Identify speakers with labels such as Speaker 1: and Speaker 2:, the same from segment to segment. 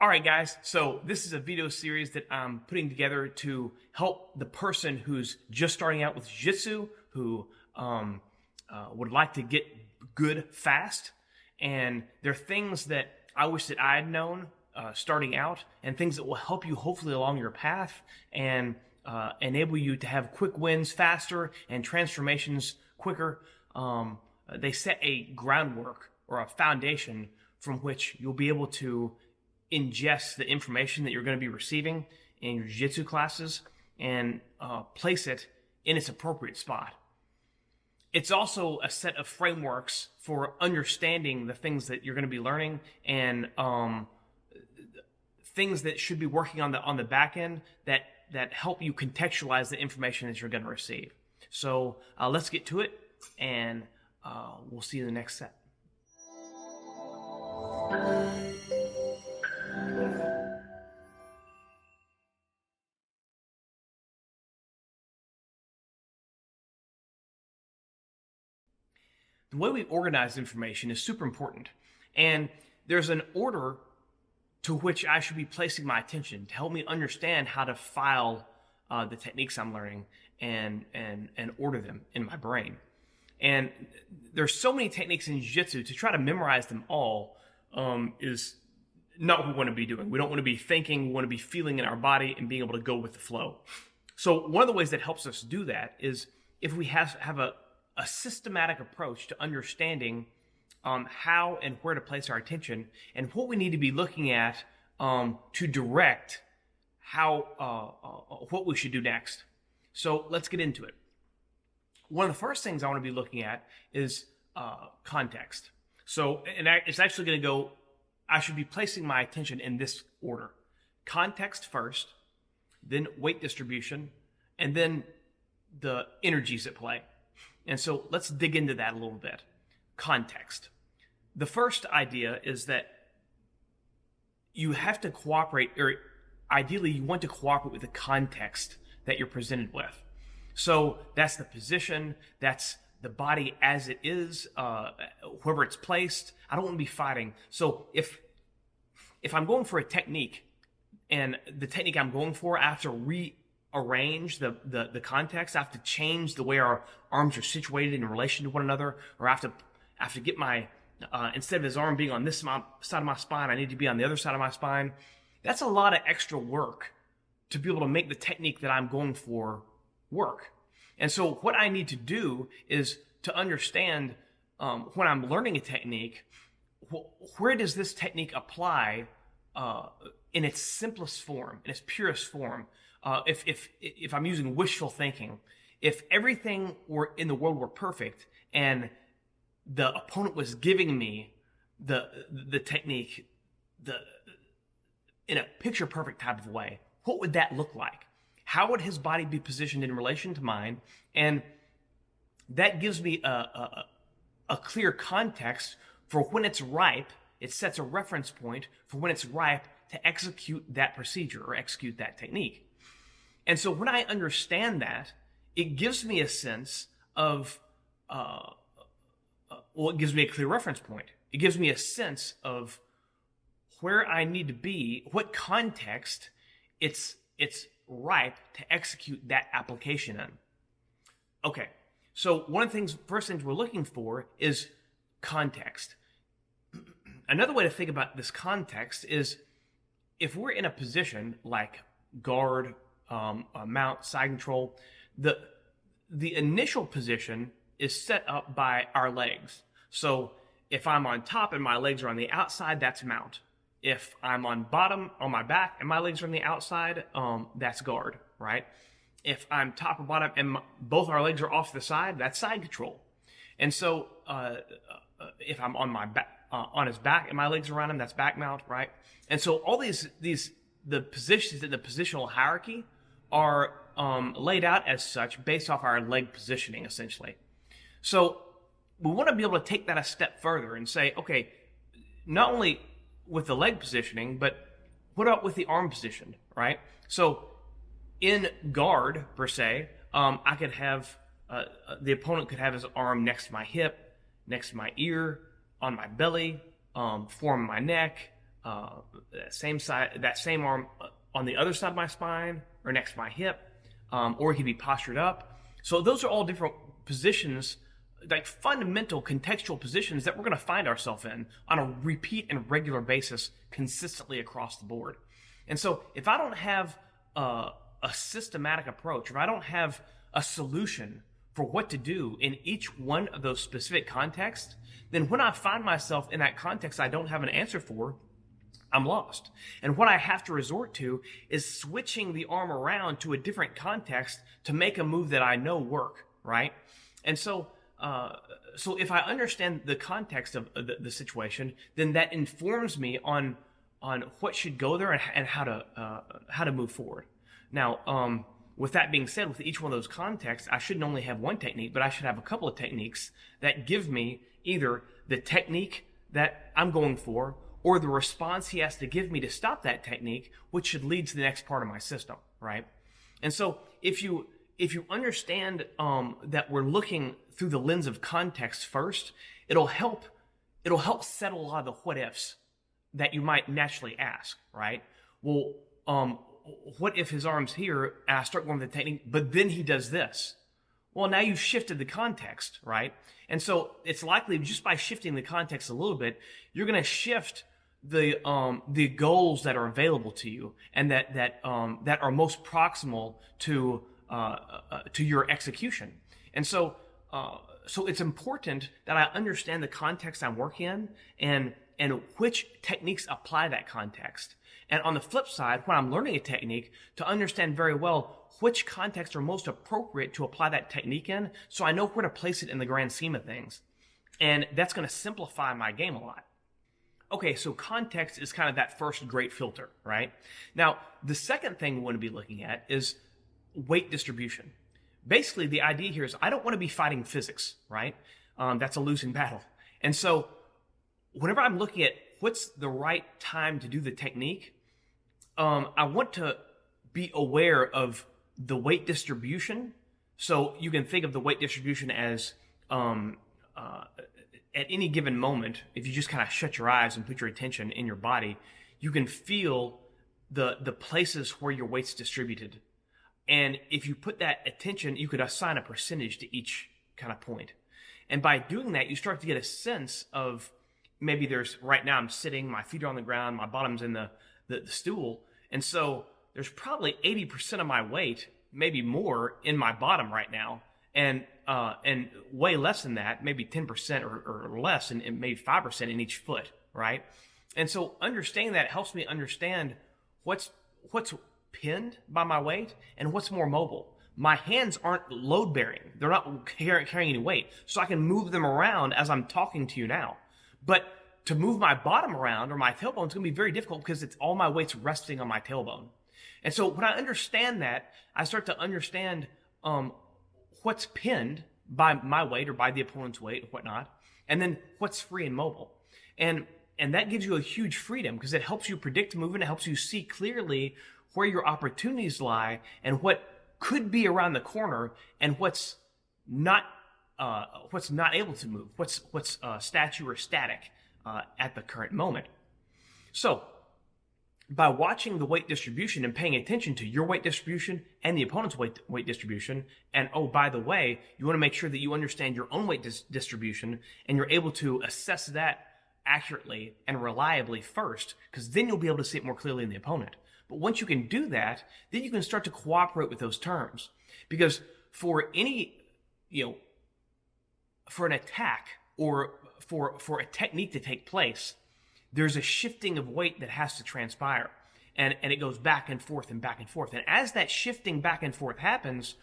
Speaker 1: All right, guys, so this is a video series that I'm putting together to help the person who's just starting out with jiu-jitsu, who would like to get good fast. And there are things that I wish that I had known starting out, and things that will help you hopefully along your path and enable you to have quick wins faster and transformations quicker. They set a groundwork or a foundation from which you'll be able to ingest the information that you're going to be receiving in your jiu-jitsu classes and place it in its appropriate spot. It's also a set of frameworks for understanding the things that you're going to be learning and things that should be working on the back end that help you contextualize the information that you're going to receive. So let's get to it, and we'll see you in the next set. The way we organize information is super important, and there's an order to which I should be placing my attention to help me understand how to file the techniques I'm learning and order them in my brain. And there's so many techniques in jiu-jitsu, to try to memorize them all is not what we want to be doing. We don't want to be thinking, we want to be feeling in our body and being able to go with the flow. So one of the ways that helps us do that is if we have a systematic approach to understanding how and where to place our attention and what we need to be looking at to direct what we should do next. So let's get into it. One of the first things I want to be looking at is context. So, and it's actually going to go, I should be placing my attention in this order: context first, then weight distribution, and then the energies at play. And so let's dig into that a little bit. Context. The first idea is that you have to cooperate, or ideally you want to cooperate with the context that you're presented with. So that's the position, that's the body as it is, wherever it's placed. I don't want to be fighting. So if I'm going for a technique, and the technique I'm going for, I have to rearrange the context. I have to change the way our arms are situated in relation to one another, or I have to get my instead of his arm being on this side of my spine, I need to be on the other side of my spine. That's a lot of extra work to be able to make the technique that I'm going for work. And so what I need to do is to understand when I'm learning a technique, where does this technique apply in its simplest form, in its purest form? If I'm using wishful thinking, if everything were in the world were perfect and the opponent was giving me the technique in a picture perfect type of way, what would that look like? How would his body be positioned in relation to mine? And that gives me a clear context for when it's ripe. It sets a reference point for when it's ripe to execute that procedure or execute that technique. And so when I understand that, it gives me a sense of, it gives me a clear reference point. It gives me a sense of where I need to be, what context it's ripe to execute that application in. Okay, so one of the first things we're looking for is context. Another way to think about this context is if we're in a position like guard, mount, side control, the initial position is set up by our legs. So if I'm on top and my legs are on the outside, that's mount. If I'm on bottom, on my back, and my legs are on the outside, that's guard, right? If I'm top or bottom and both our legs are off to the side, that's side control. And so if I'm on my back, on his back and my legs are around him, that's back mount, right? And so all the positions in the positional hierarchy are laid out as such based off our leg positioning, essentially. So we want to be able to take that a step further and say, okay, not only with the leg positioning, but what about with the arm position, right? So in guard, per se, I could have, the opponent could have his arm next to my hip, next to my ear, on my belly, form my neck, that same arm on the other side of my spine or next to my hip, or it could be postured up. So those are all different positions, like fundamental contextual positions that we're going to find ourselves in on a repeat and regular basis consistently across the board. And so if I don't have a systematic approach, if I don't have a solution for what to do in each one of those specific contexts, then when I find myself in that context I don't have an answer for, I'm lost. And what I have to resort to is switching the arm around to a different context to make a move that I know work, right? And so if I understand the context of the situation, then that informs me on what should go there and how to move forward. Now, with that being said, with each one of those contexts, I shouldn't only have one technique, but I should have a couple of techniques that give me either the technique that I'm going for or the response he has to give me to stop that technique, which should lead to the next part of my system, right? And so if you understand that we're looking through the lens of context first, it'll help settle a lot of the what ifs that you might naturally ask, right? Well, what if his arm's here and I start going with the technique, but then he does this? Well, now you've shifted the context, right? And so it's likely just by shifting the context a little bit, you're going to shift the goals that are available to you and that are most proximal to your execution. And so it's important that I understand the context I'm working in and which techniques apply that context. And on the flip side, when I'm learning a technique, to understand very well which contexts are most appropriate to apply that technique in, so I know where to place it in the grand scheme of things. And that's going to simplify my game a lot. Okay, so context is kind of that first great filter, right? Now, the second thing we want to be looking at is weight distribution. Basically, the idea here is I don't want to be fighting physics, right? That's a losing battle. And so whenever I'm looking at what's the right time to do the technique, I want to be aware of the weight distribution. So you can think of the weight distribution as at any given moment, if you just kind of shut your eyes and put your attention in your body, you can feel the places where your weight's distributed. And if you put that attention, you could assign a percentage to each kind of point. And by doing that, you start to get a sense of maybe right now I'm sitting, my feet are on the ground, my bottom's in the stool. And so there's probably 80% of my weight, maybe more, in my bottom right now. And way less than that, maybe 10% or less, and maybe 5% in each foot, right? And so understanding that helps me understand what's pinned by my weight and what's more mobile. My hands aren't load bearing; they're not carrying any weight, so I can move them around as I'm talking to you now. But to move my bottom around or my tailbone is going to be very difficult because it's all my weight's resting on my tailbone. And so when I understand that, I start to understand what's pinned by my weight or by the opponent's weight or whatnot, and then what's free and mobile. And that gives you a huge freedom because it helps you predict movement. It helps you see clearly where your opportunities lie and what could be around the corner and what's not able to move, what's statue or static at the current moment. So by watching the weight distribution and paying attention to your weight distribution and the opponent's weight distribution, and oh, by the way, you want to make sure that you understand your own weight distribution and you're able to assess that accurately and reliably first, because then you'll be able to see it more clearly in the opponent. But once you can do that, then you can start to cooperate with those terms. Because for any, for an attack or for a technique to take place, there's a shifting of weight that has to transpire. And it goes back and forth and back and forth. And as that shifting back and forth happens,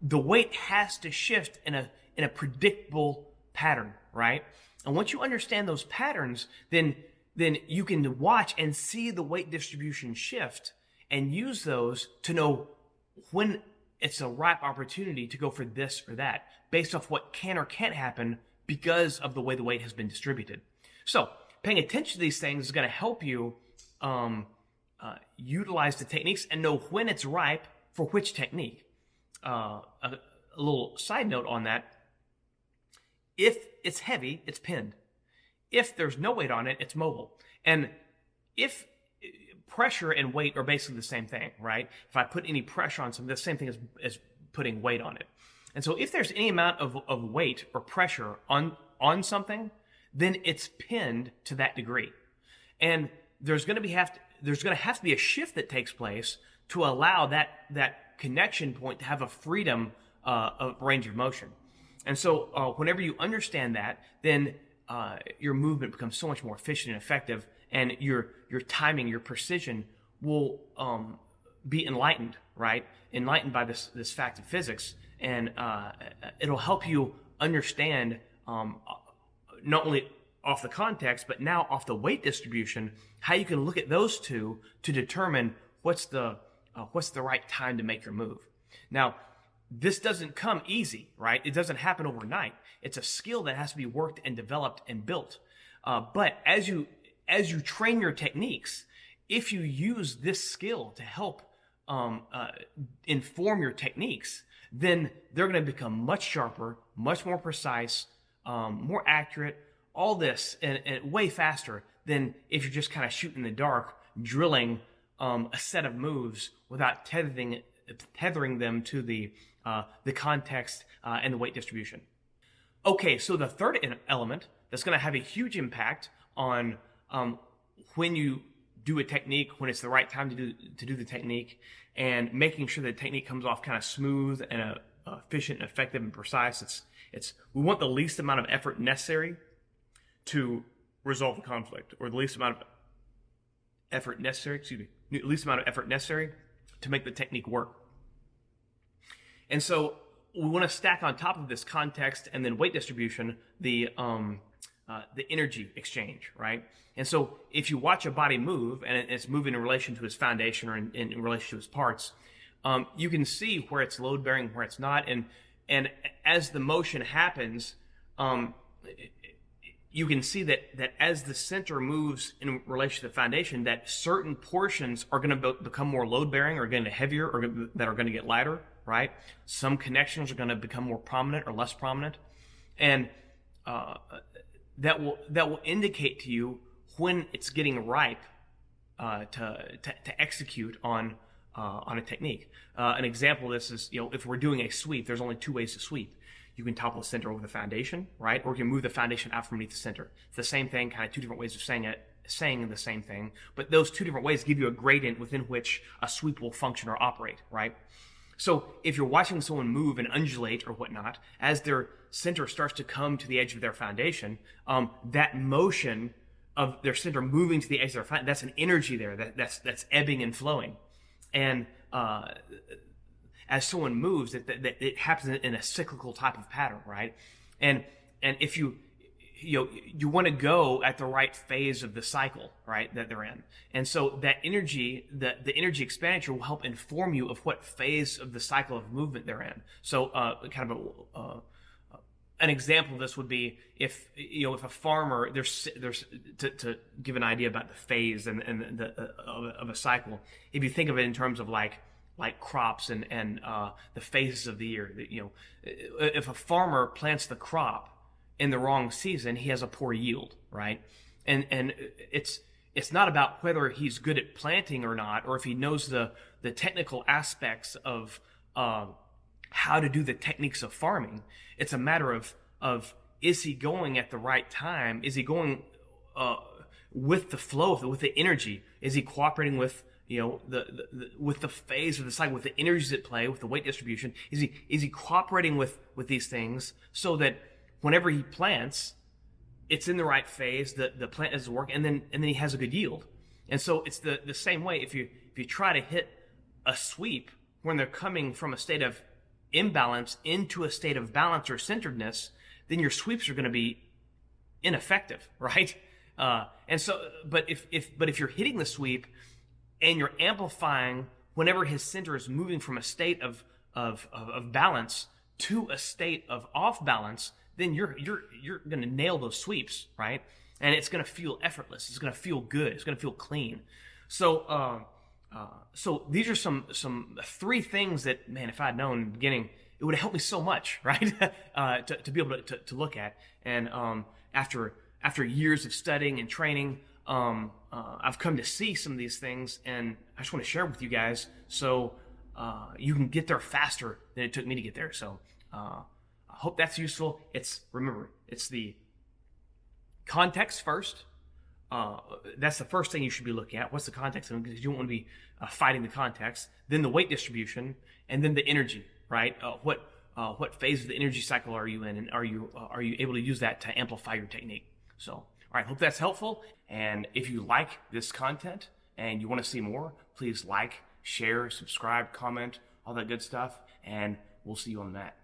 Speaker 1: the weight has to shift in a predictable pattern, right? And once you understand those patterns, then you can watch and see the weight distribution shift and use those to know when it's a ripe opportunity to go for this or that based off what can or can't happen because of the way the weight has been distributed. So paying attention to these things is going to help you utilize the techniques and know when it's ripe for which technique. A little side note on that: if it's heavy, it's pinned. If there's no weight on it, it's mobile. And if pressure and weight are basically the same thing, right? If I put any pressure on something, the same thing as putting weight on it. And so if there's any amount of weight or pressure on something, then it's pinned to that degree. And there's going to have to be a shift that takes place to allow that connection point to have a freedom of range of motion. And so whenever you understand that, then your movement becomes so much more efficient and effective, and your timing, your precision will be enlightened, right? Enlightened by this fact of physics, and it'll help you understand not only off the context, but now off the weight distribution, how you can look at those two to determine what's the right time to make your move. Now, this doesn't come easy, right? It doesn't happen overnight. It's a skill that has to be worked and developed and built. But as you train your techniques, if you use this skill to help inform your techniques, then they're going to become much sharper, much more precise, more accurate, all this, and way faster than if you're just kind of shooting in the dark, drilling a set of moves without tethering them to the context and the weight distribution. Okay, so the third element that's going to have a huge impact on when you do a technique, when it's the right time to do the technique, and making sure the technique comes off kind of smooth and efficient and effective and precise. We want the least amount of effort necessary to resolve the conflict, or the least amount of effort necessary, to make the technique work. And so we want to stack on top of this context and then weight distribution the energy exchange, right? And so if you watch a body move and it's moving in relation to its foundation or in relation to its parts, you can see where it's load bearing, where it's not, and as the motion happens, you can see that as the center moves in relation to the foundation, that certain portions are going to become more load bearing, or going to heavier, or that are going to get lighter, right? Some connections are going to become more prominent or less prominent, and that will indicate to you when it's getting ripe to execute on a technique. An example of this is, if we're doing a sweep, there's only two ways to sweep. You can topple the center over the foundation, right? Or you can move the foundation out from beneath the center. It's the same thing, kind of two different ways of saying the same thing, but those two different ways give you a gradient within which a sweep will function or operate, right? So if you're watching someone move and undulate or whatnot, as their center starts to come to the edge of their foundation, that motion of their center moving to the edge of their foundation, that's an energy there that's ebbing and flowing. And as someone moves, it happens in a cyclical type of pattern, right? And if you want to go at the right phase of the cycle, right, that they're in. And so that energy, the energy expenditure will help inform you of what phase of the cycle of movement they're in. So kind of an example of this would be if a farmer, there's to give an idea about the phase and of a cycle. If you think of it in terms of like crops and the phases of the year, if a farmer plants the crop in the wrong season, he has a poor yield, right? And it's not about whether he's good at planting or not, or if he knows the technical aspects of how to do the techniques of farming. It's a matter of is he going at the right time? Is he going with the flow, with the energy? Is he cooperating with with the phase of the cycle, with the energies at play, with the weight distribution? Is he cooperating with these things so that whenever he plants, it's in the right phase, the plant does the work, and then he has a good yield. And so it's the same way. If you try to hit a sweep when they're coming from a state of imbalance into a state of balance or centeredness, then your sweeps are going to be ineffective, right? And so, but if you're hitting the sweep and you're amplifying whenever his center is moving from a state of balance to a state of off balance, then you're going to nail those sweeps, right? And it's going to feel effortless. It's going to feel good. It's going to feel clean. So these are some three things that, man, if I had known in the beginning, it would have helped me so much, right? to be able to look at. And after years of studying and training, I've come to see some of these things, and I just want to share with you guys so you can get there faster than it took me to get there. So I hope that's useful. Remember, it's the context first. That's the first thing you should be looking at. What's the context? Because you don't want to be fighting the context. Then the weight distribution, and then the energy. Right? What phase of the energy cycle are you in, and are you able to use that to amplify your technique? So, all right, hope that's helpful. And if you like this content and you want to see more, please like, share, subscribe, comment, all that good stuff, and we'll see you on the mat.